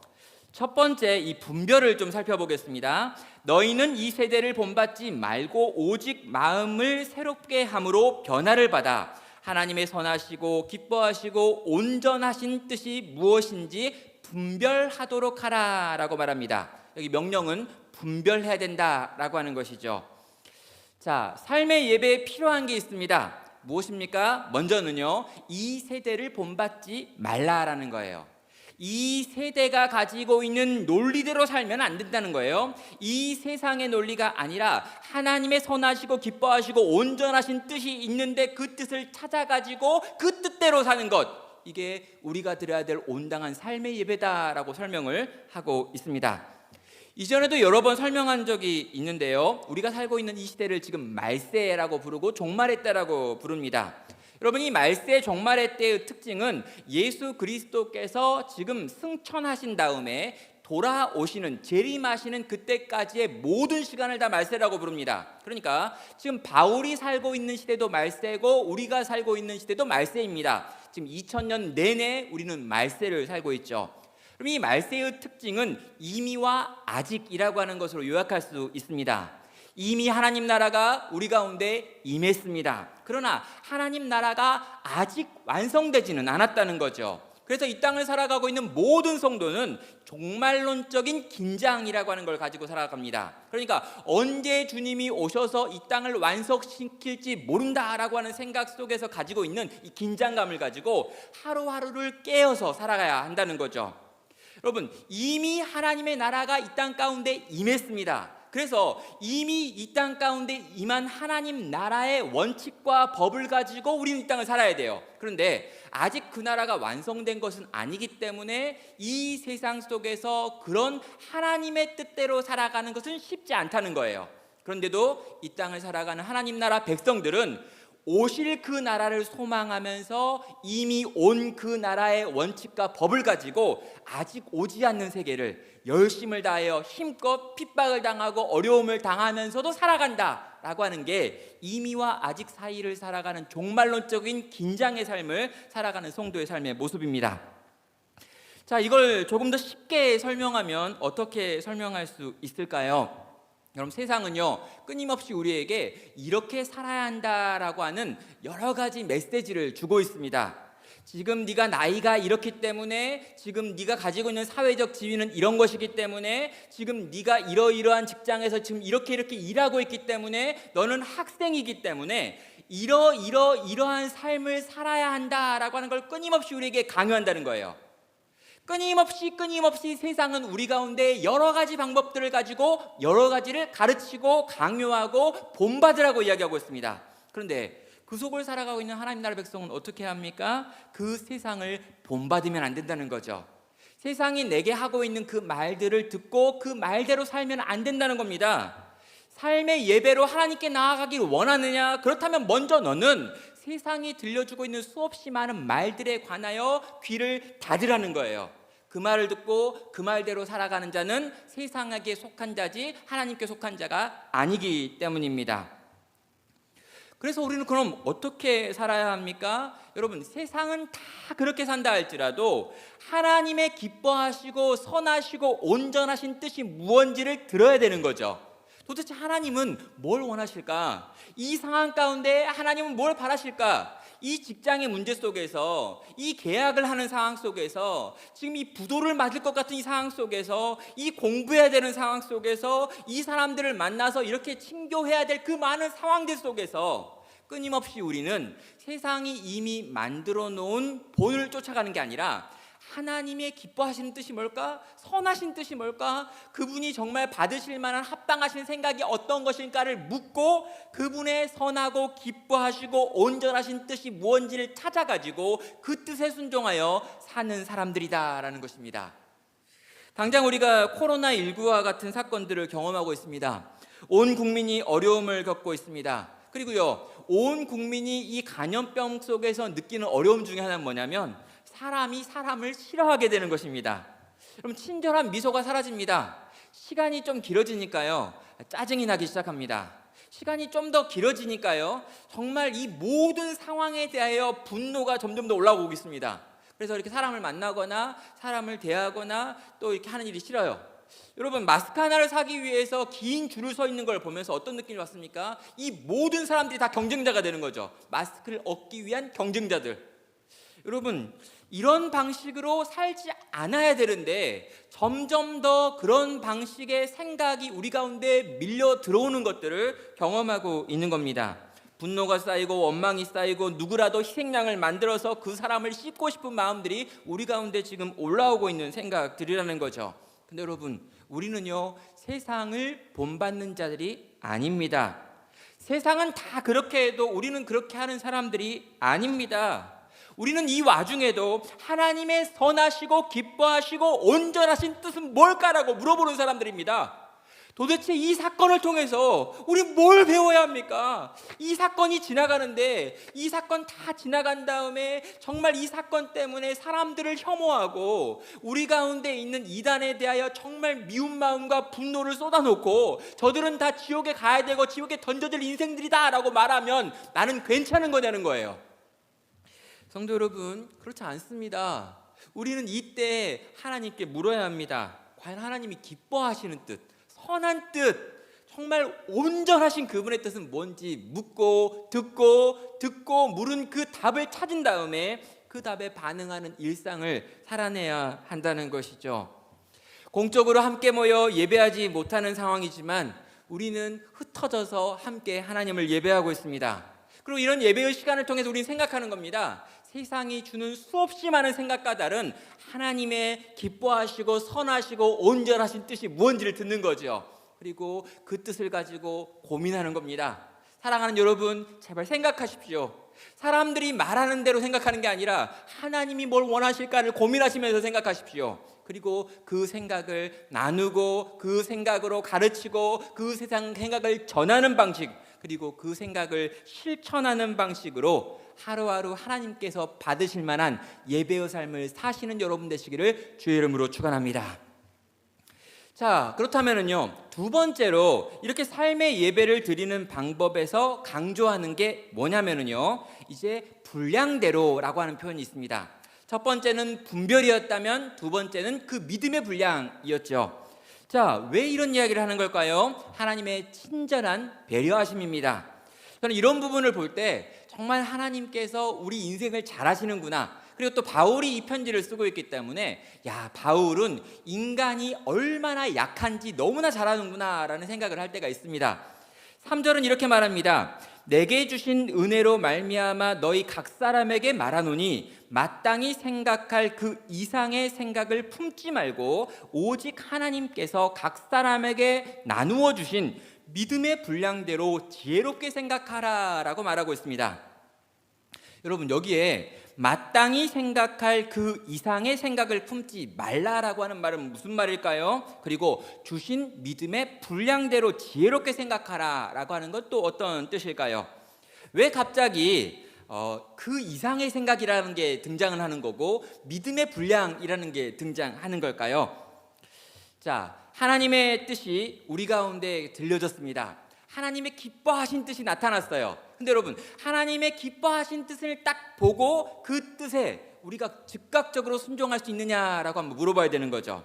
첫 번째, 이 분별을 좀 살펴보겠습니다. 너희는 이 세대를 본받지 말고 오직 마음을 새롭게 함으로 변화를 받아 하나님의 선하시고 기뻐하시고 온전하신 뜻이 무엇인지 분별하도록 하라 라고 말합니다. 여기 명령은 분별해야 된다라고 하는 것이죠. 자, 삶의 예배에 필요한 게 있습니다. 무엇입니까? 먼저는요, 이 세대를 본받지 말라라는 거예요. 이 세대가 가지고 있는 논리대로 살면 안 된다는 거예요. 이 세상의 논리가 아니라 하나님의 선하시고 기뻐하시고 온전하신 뜻이 있는데 그 뜻을 찾아가지고 그 뜻대로 사는 것, 이게 우리가 드려야 될 온당한 삶의 예배다라고 설명을 하고 있습니다. 이전에도 여러 번 설명한 적이 있는데요, 우리가 살고 있는 이 시대를 지금 말세라고 부르고 종말의 때라고 부릅니다. 여러분, 이 말세 종말의 때의 특징은 예수 그리스도께서 지금 승천하신 다음에 돌아오시는, 재림하시는 그때까지의 모든 시간을 다 말세라고 부릅니다. 그러니까 지금 바울이 살고 있는 시대도 말세고 우리가 살고 있는 시대도 말세입니다. 지금 2000년 내내 우리는 말세를 살고 있죠. 그럼 이 말세의 특징은 이미와 아직이라고 하는 것으로 요약할 수 있습니다. 이미 하나님 나라가 우리 가운데 임했습니다. 그러나 하나님 나라가 아직 완성되지는 않았다는 거죠. 그래서 이 땅을 살아가고 있는 모든 성도는 종말론적인 긴장이라고 하는 걸 가지고 살아갑니다. 그러니까 언제 주님이 오셔서 이 땅을 완성시킬지 모른다라고 하는 생각 속에서 가지고 있는 이 긴장감을 가지고 하루하루를 깨어서 살아가야 한다는 거죠. 여러분, 이미 하나님의 나라가 이 땅 가운데 임했습니다. 그래서 이미 이 땅 가운데 임한 하나님 나라의 원칙과 법을 가지고 우리는 이 땅을 살아야 돼요. 그런데 아직 그 나라가 완성된 것은 아니기 때문에 이 세상 속에서 그런 하나님의 뜻대로 살아가는 것은 쉽지 않다는 거예요. 그런데도 이 땅을 살아가는 하나님 나라 백성들은 오실 그 나라를 소망하면서 이미 온 그 나라의 원칙과 법을 가지고 아직 오지 않는 세계를 열심을 다하여 힘껏 핍박을 당하고 어려움을 당하면서도 살아간다라고 하는 게 이미와 아직 사이를 살아가는 종말론적인 긴장의 삶을 살아가는 성도의 삶의 모습입니다. 자, 이걸 조금 더 쉽게 설명하면 어떻게 설명할 수 있을까요? 여러분, 세상은요, 끊임없이 우리에게 이렇게 살아야 한다라고 하는 여러 가지 메시지를 주고 있습니다. 지금 네가 나이가 이렇기 때문에, 지금 네가 가지고 있는 사회적 지위는 이런 것이기 때문에, 지금 네가 이러이러한 직장에서 지금 이렇게 일하고 있기 때문에, 너는 학생이기 때문에 이러한 삶을 살아야 한다라고 하는 걸 끊임없이 우리에게 강요한다는 거예요. 끊임없이 세상은 우리 가운데 여러 가지 방법들을 가지고 여러 가지를 가르치고 강요하고 본받으라고 이야기하고 있습니다. 그런데 그 속을 살아가고 있는 하나님 나라 백성은 어떻게 합니까? 그 세상을 본받으면 안 된다는 거죠. 세상이 내게 하고 있는 그 말들을 듣고 그 말대로 살면 안 된다는 겁니다. 삶의 예배로 하나님께 나아가길 원하느냐? 그렇다면 먼저 너는 세상이 들려주고 있는 수없이 많은 말들에 관하여 귀를 닫으라는 거예요. 그 말을 듣고 그 말대로 살아가는 자는 세상에게 속한 자지 하나님께 속한 자가 아니기 때문입니다. 그래서 우리는 그럼 어떻게 살아야 합니까? 여러분, 세상은 다 그렇게 산다 할지라도 하나님의 기뻐하시고 선하시고 온전하신 뜻이 무엇인지를 들어야 되는 거죠. 도대체 하나님은 뭘 원하실까? 이 상황 가운데 하나님은 뭘 바라실까? 이 직장의 문제 속에서, 이 계약을 하는 상황 속에서, 지금 이 부도를 맞을 것 같은 이 상황 속에서, 이 공부해야 되는 상황 속에서, 이 사람들을 만나서 이렇게 친교해야 될 그 많은 상황들 속에서 끊임없이 우리는 세상이 이미 만들어 놓은 본을 쫓아가는 게 아니라 하나님의 기뻐하시는 뜻이 뭘까? 선하신 뜻이 뭘까? 그분이 정말 받으실 만한 합당하신 생각이 어떤 것일까를 묻고 그분의 선하고 기뻐하시고 온전하신 뜻이 무엇인지를 찾아가지고 그 뜻에 순종하여 사는 사람들이다라는 것입니다. 당장 우리가 코로나19와 같은 사건들을 경험하고 있습니다. 온 국민이 어려움을 겪고 있습니다. 그리고요, 온 국민이 이 감염병 속에서 느끼는 어려움 중에 하나는 뭐냐면 사람이 사람을 싫어하게 되는 것입니다. 그럼 친절한 미소가 사라집니다. 시간이 좀 길어지니까요, 짜증이 나기 시작합니다. 시간이 좀 더 길어지니까요, 정말 이 모든 상황에 대하여 분노가 점점 더 올라오고 있습니다. 그래서 이렇게 사람을 만나거나 사람을 대하거나 또 이렇게 하는 일이 싫어요. 여러분, 마스크 하나를 사기 위해서 긴 줄을 서 있는 걸 보면서 어떤 느낌이 왔습니까? 이 모든 사람들이 다 경쟁자가 되는 거죠. 마스크를 얻기 위한 경쟁자들. 여러분, 이런 방식으로 살지 않아야 되는데 점점 더 그런 방식의 생각이 우리 가운데 밀려 들어오는 것들을 경험하고 있는 겁니다. 분노가 쌓이고 원망이 쌓이고 누구라도 희생양을 만들어서 그 사람을 씹고 싶은 마음들이 우리 가운데 지금 올라오고 있는 생각들이라는 거죠. 근데 여러분, 우리는요, 세상을 본받는 자들이 아닙니다. 세상은 다 그렇게 해도 우리는 그렇게 하는 사람들이 아닙니다. 우리는 이 와중에도 하나님의 선하시고 기뻐하시고 온전하신 뜻은 뭘까라고 물어보는 사람들입니다. 도대체 이 사건을 통해서 우리 뭘 배워야 합니까? 이 사건이 지나가는데 이 사건 다 지나간 다음에 정말 이 사건 때문에 사람들을 혐오하고 우리 가운데 있는 이단에 대하여 정말 미운 마음과 분노를 쏟아놓고 저들은 다 지옥에 가야 되고 지옥에 던져질 인생들이다 라고 말하면 나는 괜찮은 거냐는 거예요. 성도 여러분, 그렇지 않습니다. 우리는 이때 하나님께 물어야 합니다. 과연 하나님이 기뻐하시는 뜻, 선한 뜻, 정말 온전하신 그분의 뜻은 뭔지 묻고 듣고 물은 그 답을 찾은 다음에 그 답에 반응하는 일상을 살아내야 한다는 것이죠. 공적으로 함께 모여 예배하지 못하는 상황이지만 우리는 흩어져서 함께 하나님을 예배하고 있습니다. 그리고 이런 예배의 시간을 통해서 우리는 생각하는 겁니다. 세상이 주는 수없이 많은 생각과 다른 하나님의 기뻐하시고 선하시고 온전하신 뜻이 무엇인지를 듣는 거죠. 그리고 그 뜻을 가지고 고민하는 겁니다. 사랑하는 여러분, 제발 생각하십시오. 사람들이 말하는 대로 생각하는 게 아니라 하나님이 뭘 원하실까를 고민하시면서 생각하십시오. 그리고 그 생각을 나누고 그 생각으로 가르치고 그 세상 생각을 전하는 방식, 그리고 그 생각을 실천하는 방식으로 하루하루 하나님께서 받으실 만한 예배의 삶을 사시는 여러분 되시기를 주의 이름으로 축원합니다. 자, 그렇다면은요, 두 번째로 이렇게 삶의 예배를 드리는 방법에서 강조하는 게 뭐냐면은요, 이제 분량대로라고 하는 표현이 있습니다. 첫 번째는 분별이었다면 두 번째는 그 믿음의 분량이었죠. 자, 왜 이런 이야기를 하는 걸까요? 하나님의 친절한 배려하심입니다. 저는 이런 부분을 볼 때 정말 하나님께서 우리 인생을 잘 하시는구나. 그리고 또 바울이 이 편지를 쓰고 있기 때문에 야, 바울은 인간이 얼마나 약한지 너무나 잘 아는구나 라는 생각을 할 때가 있습니다. 3절은 이렇게 말합니다. 내게 주신 은혜로 말미암아 너희 각 사람에게 말하노니 마땅히 생각할 그 이상의 생각을 품지 말고 오직 하나님께서 각 사람에게 나누어 주신 믿음의 분량대로 지혜롭게 생각하라 라고 말하고 있습니다. 여러분, 여기에 마땅히 생각할 그 이상의 생각을 품지 말라라고 하는 말은 무슨 말일까요? 그리고 주신 믿음의 분량대로 지혜롭게 생각하라 라고 하는 건 또 어떤 뜻일까요? 왜 갑자기 그 이상의 생각이라는 게 등장을 하는 거고 믿음의 분량이라는 게 등장하는 걸까요? 자, 하나님의 뜻이 우리 가운데 들려졌습니다. 하나님의 기뻐하신 뜻이 나타났어요. 근데 여러분, 하나님의 기뻐하신 뜻을 딱 보고 그 뜻에 우리가 즉각적으로 순종할 수 있느냐라고 한번 물어봐야 되는 거죠.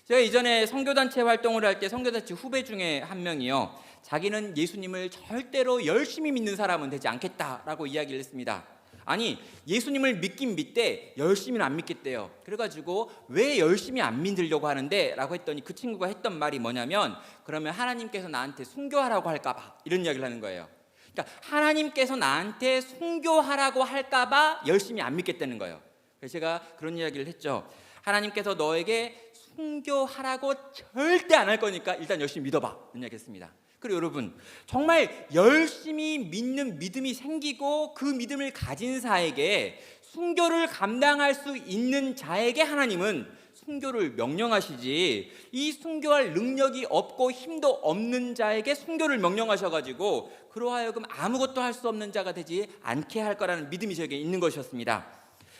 제가 이전에 선교단체 활동을 할 때 선교단체 후배 중에 한 명이요, 자기는 예수님을 절대로 열심히 믿는 사람은 되지 않겠다라고 이야기를 했습니다. 아니, 예수님을 믿긴 믿되 열심히는 안 믿겠대요. 그래가지고 왜 열심히 안 믿으려고 하는데? 라고 했더니 그 친구가 했던 말이 뭐냐면, 그러면 하나님께서 나한테 순교하라고 할까봐, 이런 이야기를 하는 거예요. 그러니까 하나님께서 나한테 순교하라고 할까봐 열심히 안 믿겠다는 거예요. 그래서 제가 그런 이야기를 했죠. 하나님께서 너에게 순교하라고 절대 안 할 거니까 일단 열심히 믿어봐, 이런 이야기 했습니다. 그리고 여러분, 정말 열심히 믿는 믿음이 생기고 그 믿음을 가진 자에게, 순교를 감당할 수 있는 자에게 하나님은 순교를 명령하시지, 이 순교할 능력이 없고 힘도 없는 자에게 순교를 명령하셔가지고 그로 하여금 아무것도 할 수 없는 자가 되지 않게 할 거라는 믿음이 저에게 있는 것이었습니다.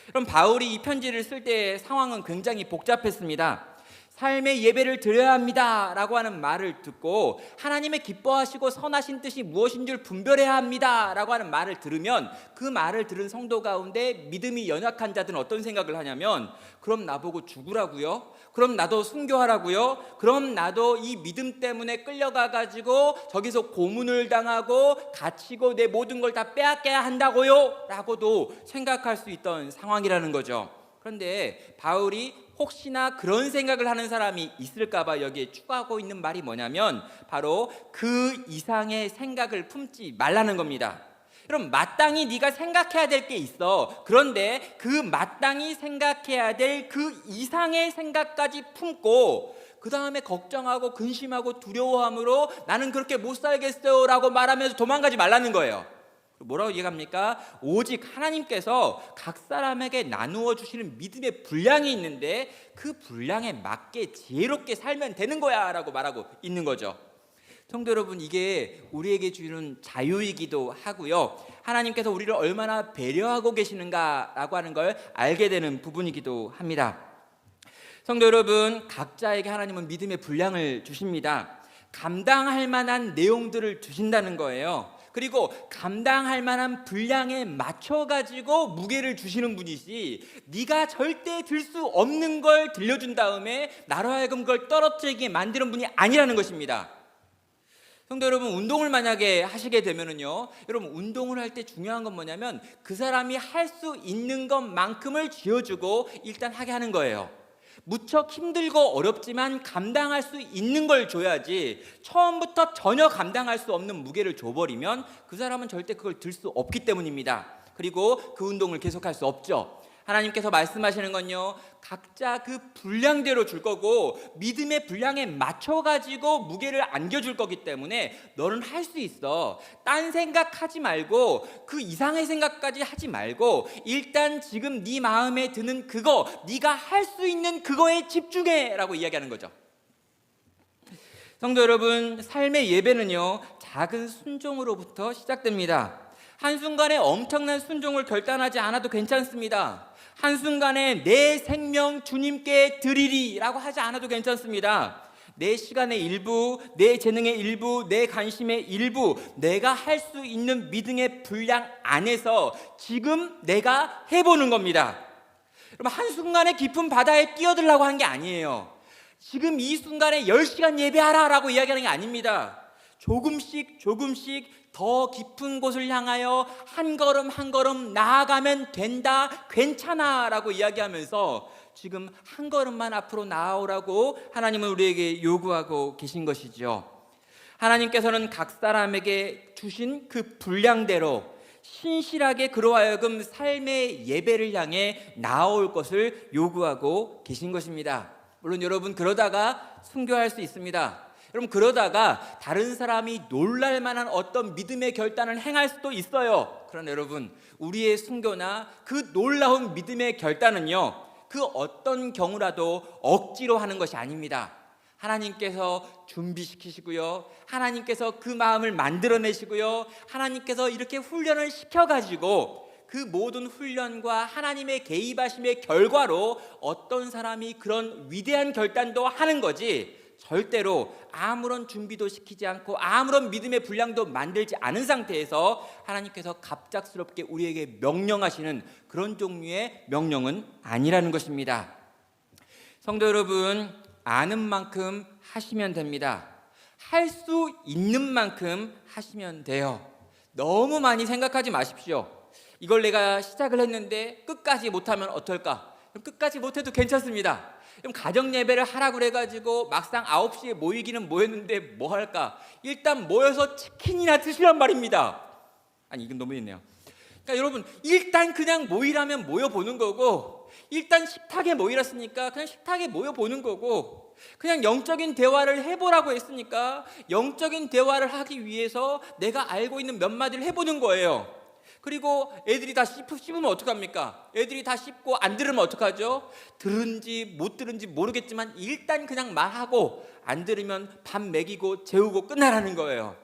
그럼 바울이 이 편지를 쓸 때 상황은 굉장히 복잡했습니다. 삶의 예배를 드려야 합니다 라고 하는 말을 듣고, 하나님의 기뻐하시고 선하신 뜻이 무엇인 줄 분별해야 합니다 라고 하는 말을 들으면, 그 말을 들은 성도 가운데 믿음이 연약한 자들은 어떤 생각을 하냐면, 그럼 나보고 죽으라고요? 그럼 나도 순교하라고요? 그럼 나도 이 믿음 때문에 끌려가가지고 저기서 고문을 당하고 갇히고 내 모든 걸 다 빼앗겨야 한다고요? 라고도 생각할 수 있던 상황이라는 거죠. 그런데 바울이 혹시나 그런 생각을 하는 사람이 있을까봐 여기에 추가하고 있는 말이 뭐냐면, 바로 그 이상의 생각을 품지 말라는 겁니다. 그럼 마땅히 네가 생각해야 될 게 있어. 그런데 그 마땅히 생각해야 될 그 이상의 생각까지 품고 그 다음에 걱정하고 근심하고 두려워함으로 나는 그렇게 못 살겠어요 라고 말하면서 도망가지 말라는 거예요. 뭐라고 얘기합니까? 오직 하나님께서 각 사람에게 나누어 주시는 믿음의 분량이 있는데 그 분량에 맞게 지혜롭게 살면 되는 거야 라고 말하고 있는 거죠. 성도 여러분, 이게 우리에게 주는 자유이기도 하고요, 하나님께서 우리를 얼마나 배려하고 계시는가 라고 하는 걸 알게 되는 부분이기도 합니다. 성도 여러분, 각자에게 하나님은 믿음의 분량을 주십니다. 감당할 만한 내용들을 주신다는 거예요. 그리고 감당할 만한 분량에 맞춰가지고 무게를 주시는 분이시, 네가 절대 들 수 없는 걸 들려준 다음에 나로 하여금 그걸 떨어뜨리게 만드는 분이 아니라는 것입니다. 성도 여러분, 운동을 만약에 하시게 되면은요, 여러분 운동을 할 때 중요한 건 뭐냐면 그 사람이 할 수 있는 것만큼을 쥐어주고 일단 하게 하는 거예요. 무척 힘들고 어렵지만 감당할 수 있는 걸 줘야지, 처음부터 전혀 감당할 수 없는 무게를 줘버리면 그 사람은 절대 그걸 들 수 없기 때문입니다. 그리고 그 운동을 계속할 수 없죠. 하나님께서 말씀하시는 건요, 각자 그 분량대로 줄 거고 믿음의 분량에 맞춰가지고 무게를 안겨줄 거기 때문에 너는 할 수 있어. 딴 생각하지 말고 그 이상의 생각까지 하지 말고 일단 지금 네 마음에 드는 그거, 네가 할 수 있는 그거에 집중해 라고 이야기하는 거죠. 성도 여러분, 삶의 예배는요, 작은 순종으로부터 시작됩니다. 한순간에 엄청난 순종을 결단하지 않아도 괜찮습니다. 한순간에 내 생명 주님께 드리리 라고 하지 않아도 괜찮습니다. 내 시간의 일부, 내 재능의 일부, 내 관심의 일부, 내가 할 수 있는 믿음의 분량 안에서 지금 내가 해보는 겁니다. 여러분, 한순간에 깊은 바다에 뛰어들라고 한 게 아니에요. 지금 이 순간에 10시간 예배하라 라고 이야기하는 게 아닙니다. 조금씩 더 깊은 곳을 향하여 한 걸음 한 걸음 나아가면 된다, 괜찮아 라고 이야기하면서 지금 한 걸음만 앞으로 나아오라고 하나님은 우리에게 요구하고 계신 것이죠. 하나님께서는 각 사람에게 주신 그 분량대로 신실하게 그로 하여금 삶의 예배를 향해 나아올 것을 요구하고 계신 것입니다. 물론 여러분, 그러다가 순교할 수 있습니다. 여러분, 그러다가 다른 사람이 놀랄 만한 어떤 믿음의 결단을 행할 수도 있어요. 그러나 여러분, 우리의 순교나 그 놀라운 믿음의 결단은요, 그 어떤 경우라도 억지로 하는 것이 아닙니다. 하나님께서 준비시키시고요, 하나님께서 그 마음을 만들어내시고요, 하나님께서 이렇게 훈련을 시켜가지고 그 모든 훈련과 하나님의 개입하심의 결과로 어떤 사람이 그런 위대한 결단도 하는 거지, 절대로 아무런 준비도 시키지 않고 아무런 믿음의 분량도 만들지 않은 상태에서 하나님께서 갑작스럽게 우리에게 명령하시는 그런 종류의 명령은 아니라는 것입니다. 성도 여러분, 아는 만큼 하시면 됩니다. 할 수 있는 만큼 하시면 돼요. 너무 많이 생각하지 마십시오. 이걸 내가 시작을 했는데 끝까지 못하면 어떨까? 끝까지 못해도 괜찮습니다. 그럼 가정 예배를 하라고 그래가지고 막상 9시에 모이기는 모였는데 뭐 할까? 일단 모여서 치킨이나 드시란 말입니다. 아니, 이건 너무 있네요. 그러니까 여러분, 일단 그냥 모이라면 모여보는 거고, 일단 식탁에 모이랬으니까 그냥 식탁에 모여보는 거고, 그냥 영적인 대화를 해보라고 했으니까 영적인 대화를 하기 위해서 내가 알고 있는 몇 마디를 해보는 거예요. 그리고 애들이 다 씹으면 어떡합니까? 애들이 다 씹고 안 들으면 어떡하죠? 들은지 못 들은지 모르겠지만 일단 그냥 말하고, 안 들으면 밥 먹이고 재우고 끝나라는 거예요.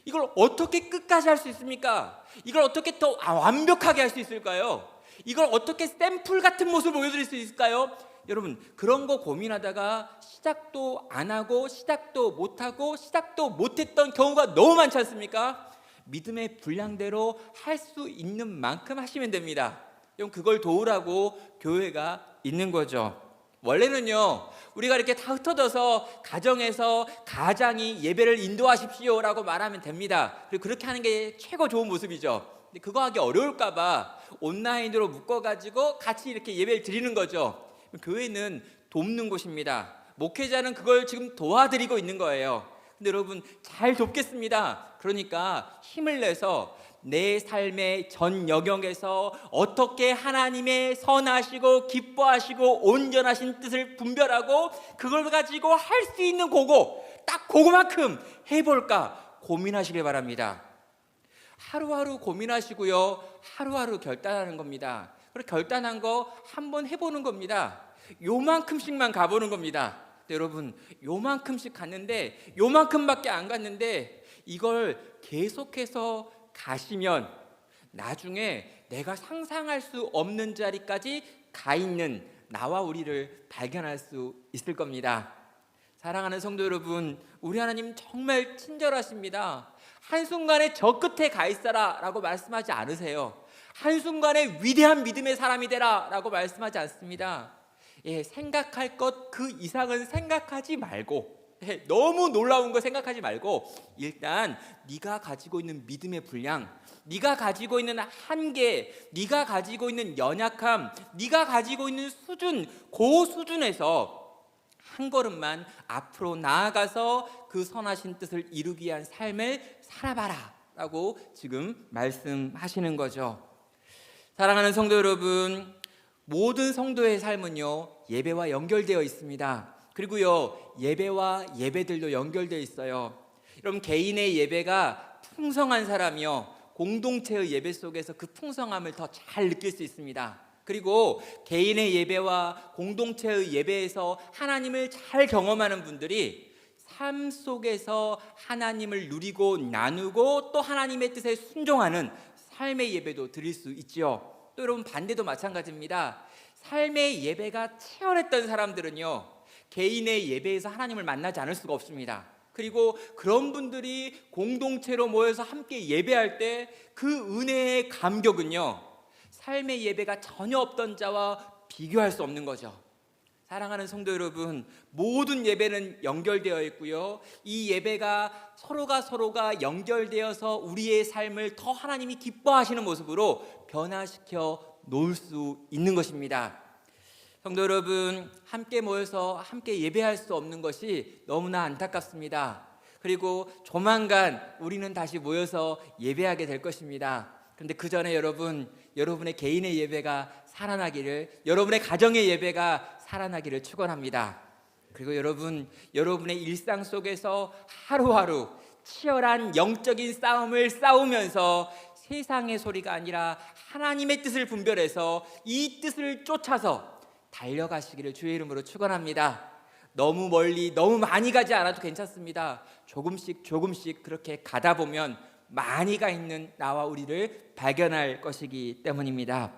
이걸 어떻게 끝까지 할 수 있습니까? 이걸 어떻게 더 완벽하게 할 수 있을까요? 이걸 어떻게 샘플 같은 모습을 보여드릴 수 있을까요? 여러분, 그런 거 고민하다가 시작도 안 하고 시작도 못하고 시작도 못했던 경우가 너무 많지 않습니까? 믿음의 분량대로 할 수 있는 만큼 하시면 됩니다. 그럼 그걸 도우라고 교회가 있는 거죠. 원래는요, 우리가 이렇게 다 흩어져서 가정에서 가장이 예배를 인도하십시오라고 말하면 됩니다. 그리고 그렇게 하는 게 최고 좋은 모습이죠. 근데 그거 하기 어려울까 봐 온라인으로 묶어가지고 같이 이렇게 예배를 드리는 거죠. 교회는 돕는 곳입니다. 목회자는 그걸 지금 도와드리고 있는 거예요. 근데 여러분, 잘 돕겠습니다. 그러니까 힘을 내서 내 삶의 전 영역에서 어떻게 하나님의 선하시고 기뻐하시고 온전하신 뜻을 분별하고 그걸 가지고 할 수 있는 그거, 딱 그거만큼 해볼까 고민하시길 바랍니다. 하루하루 고민하시고요, 하루하루 결단하는 겁니다. 그리고 결단한 거 한번 해보는 겁니다. 요만큼씩만 가보는 겁니다. 여러분, 요만큼씩 갔는데, 요만큼밖에 안 갔는데 이걸 계속해서 가시면 나중에 내가 상상할 수 없는 자리까지 가 있는 나와 우리를 발견할 수 있을 겁니다. 사랑하는 성도 여러분, 우리 하나님 정말 친절하십니다. 한순간에 저 끝에 가 있어라 라고 말씀하지 않으세요. 한순간에 위대한 믿음의 사람이 되라 라고 말씀하지 않습니다. 생각할 것 그 이상은 생각하지 말고, 너무 놀라운 거 생각하지 말고, 일단 네가 가지고 있는 믿음의 분량, 네가 가지고 있는 한계, 네가 가지고 있는 연약함, 네가 가지고 있는 수준, 그 수준에서 한 걸음만 앞으로 나아가서 그 선하신 뜻을 이루기 위한 삶을 살아봐라 라고 지금 말씀하시는 거죠. 사랑하는 성도 여러분, 모든 성도의 삶은요, 예배와 연결되어 있습니다. 그리고요, 예배와 예배들도 연결되어 있어요. 여러분, 개인의 예배가 풍성한 사람이요, 공동체의 예배 속에서 그 풍성함을 더 잘 느낄 수 있습니다. 그리고 개인의 예배와 공동체의 예배에서 하나님을 잘 경험하는 분들이 삶 속에서 하나님을 누리고 나누고 또 하나님의 뜻에 순종하는 삶의 예배도 드릴 수 있지요. 또 여러분, 반대도 마찬가지입니다. 삶의 예배가 치열했던 사람들은요, 개인의 예배에서 하나님을 만나지 않을 수가 없습니다. 그리고 그런 분들이 공동체로 모여서 함께 예배할 때 그 은혜의 감격은요, 삶의 예배가 전혀 없던 자와 비교할 수 없는 거죠. 사랑하는 성도 여러분, 모든 예배는 연결되어 있고요, 이 예배가 서로가 연결되어서 우리의 삶을 더 하나님이 기뻐하시는 모습으로 변화시켜 놓을 수 있는 것입니다. 성도 여러분, 함께 모여서 함께 예배할 수 없는 것이 너무나 안타깝습니다. 그리고 조만간 우리는 다시 모여서 예배하게 될 것입니다. 그런데 그 전에 여러분의 개인의 예배가 살아나기를, 여러분의 가정의 예배가 살아나기를 축원합니다. 그리고 여러분의 일상 속에서 하루하루 치열한 영적인 싸움을 싸우면서 세상의 소리가 아니라 하나님의 뜻을 분별해서 이 뜻을 쫓아서 달려가시기를 주의 이름으로 축원합니다. 너무 멀리 너무 많이 가지 않아도 괜찮습니다. 조금씩 그렇게 가다 보면 많이 가 있는 나와 우리를 발견할 것이기 때문입니다.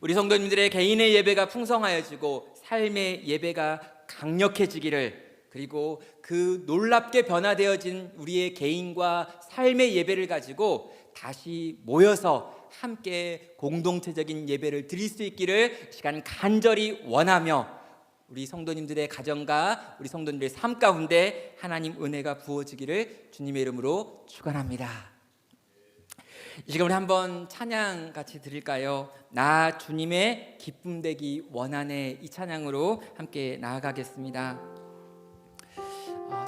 우리 성도님들의 개인의 예배가 풍성하여지고 삶의 예배가 강력해지기를, 그리고 그 놀랍게 변화되어진 우리의 개인과 삶의 예배를 가지고 다시 모여서 함께 공동체적인 예배를 드릴 수 있기를 시간 간절히 원하며, 우리 성도님들의 가정과 우리 성도님들의 삶 가운데 하나님 은혜가 부어지기를 주님의 이름으로 축원합니다. 이 시간 우리 한번 찬양 같이 드릴까요? 나 주님의 기쁨 되기 원하네, 이 찬양으로 함께 나아가겠습니다.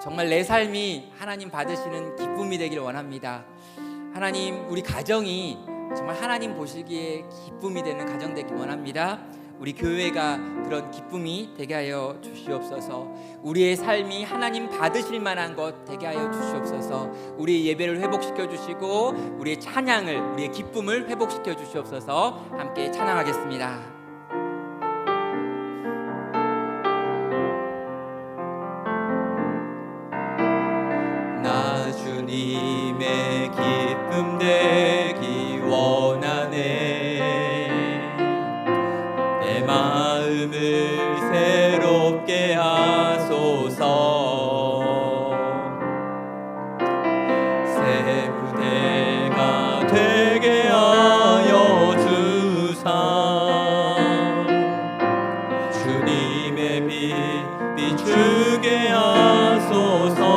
정말 내 삶이 하나님 받으시는 기쁨이 되길 원합니다. 하나님, 우리 가정이 정말 하나님 보시기에 기쁨이 되는 가정 되길 원합니다. 우리 교회가 그런 기쁨이 되게 하여 주시옵소서. 우리의 삶이 하나님 받으실 만한 것 되게 하여 주시옵소서. 우리의 예배를 회복시켜 주시고 우리의 찬양을, 우리의 기쁨을 회복시켜 주시옵소서. 함께 찬양하겠습니다. 나 주님의 기쁨 되기 원하네. 내 마음을 새롭게 하소서. 새 무대가 되게 하여 주사. 주님의 빛 비추게 하소서.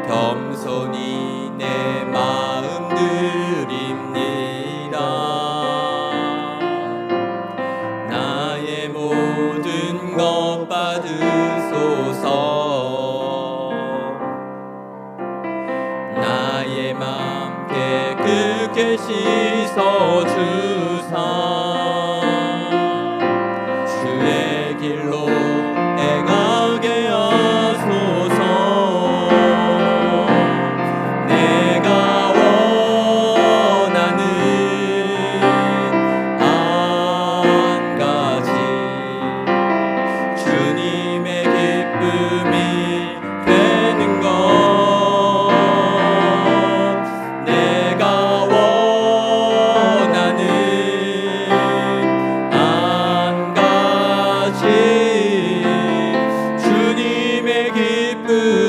겸손히 내 마음 드립니다. 나의 모든 것 받으소서. 나의 맘 깨끗게 씻어주사. 주의 길로 행하게 하소서. 주님의 기쁨